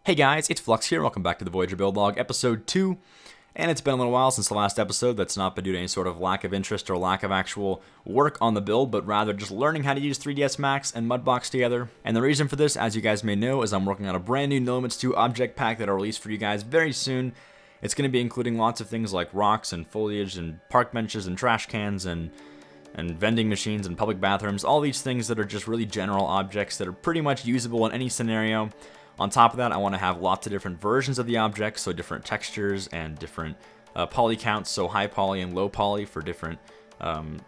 Hey guys, it's Flux here. Welcome back to the Voyager Build Log, episode 2. And it's been a little while since the last episode. That's not been due to any sort of lack of interest or lack of actual work on the build, but rather just learning how to use 3ds Max and Mudbox together. And the reason for this, as you guys may know, is I'm working on a brand new NoLimits 2 object pack that'll release for you guys very soon. It's going to be including lots of things like rocks and foliage and park benches and trash cans and vending machines and public bathrooms. All these things that are just really general objects that are pretty much usable in any scenario. On top of that, I want to have lots of different versions of the objects, so different textures and different poly counts, so high poly and low poly for different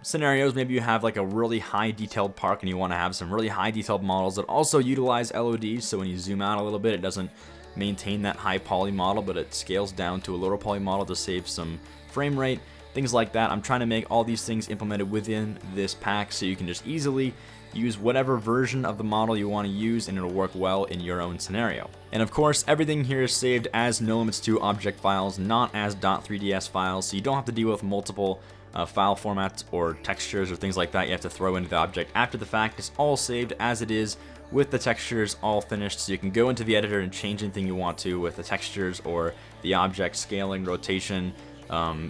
scenarios. Maybe you have like a really high detailed park and you want to have some really high detailed models that also utilize LODs, so when you zoom out a little bit, it doesn't maintain that high poly model, but it scales down to a lower poly model to save some frame rate, things like that. I'm trying to make all these things implemented within this pack so you can just easily use whatever version of the model you want to use and it'll work well in your own scenario. And of course, everything here is saved as NoLimits 2 object files, not as .3ds files, so you don't have to deal with multiple file formats or textures or things like that you have to throw into the object after the fact. It's all saved as it is with the textures all finished, so you can go into the editor and change anything you want to with the textures or the object scaling, rotation,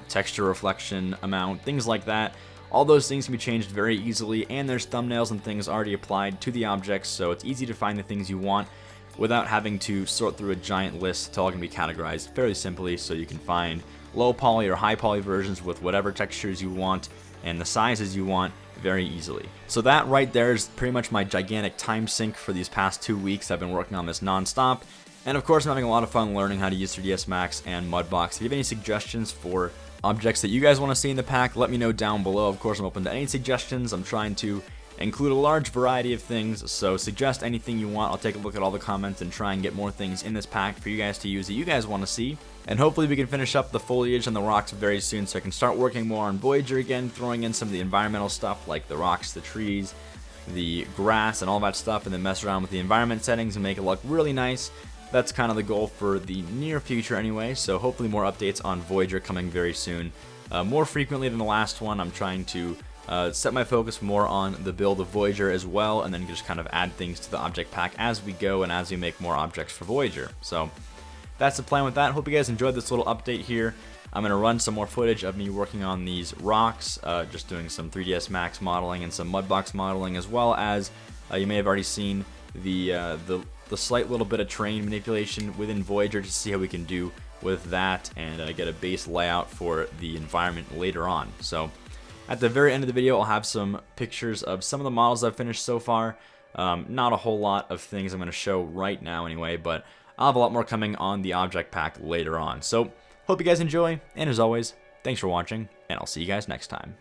texture reflection amount, things like that. All those things can be changed very easily, and there's thumbnails and things already applied to the objects, so it's easy to find the things you want without having to sort through a giant list. It's all going to be categorized fairly simply, so you can find low poly or high poly versions with whatever textures you want and the sizes you want very easily. So that right there is pretty much my gigantic time sink for these past 2 weeks. I've been working on this non-stop, and of course I'm having a lot of fun learning how to use 3ds Max and Mudbox. If you have any suggestions for objects that you guys want to see in the pack, let me know down below. Of course, I'm open to any suggestions. I'm trying to include a large variety of things, so suggest anything you want. I'll take a look at all the comments and try and get more things in this pack for you guys to use that you guys want to see. And hopefully we can finish up the foliage and the rocks very soon so I can start working more on Voyager again, throwing in some of the environmental stuff like the rocks, the trees, the grass, and all that stuff, and then mess around with the environment settings and make it look really nice. That's kind of the goal for the near future anyway, so hopefully more updates on Voyager coming very soon. More frequently than the last one, I'm trying to set my focus more on the build of Voyager as well, and then just kind of add things to the object pack as we go and as we make more objects for Voyager. So that's the plan with that. Hope you guys enjoyed this little update here. I'm going to run some more footage of me working on these rocks, just doing some 3ds Max modeling and some Mudbox modeling, as well as you may have already seen the slight little bit of terrain manipulation within Voyager to see how we can do with that and get a base layout for the environment later on. So at the very end of the video, I'll have some pictures of some of the models I've finished so far. Not a whole lot of things I'm going to show right now anyway, but I'll have a lot more coming on the object pack later on. So hope you guys enjoy, and as always, thanks for watching, and I'll see you guys next time.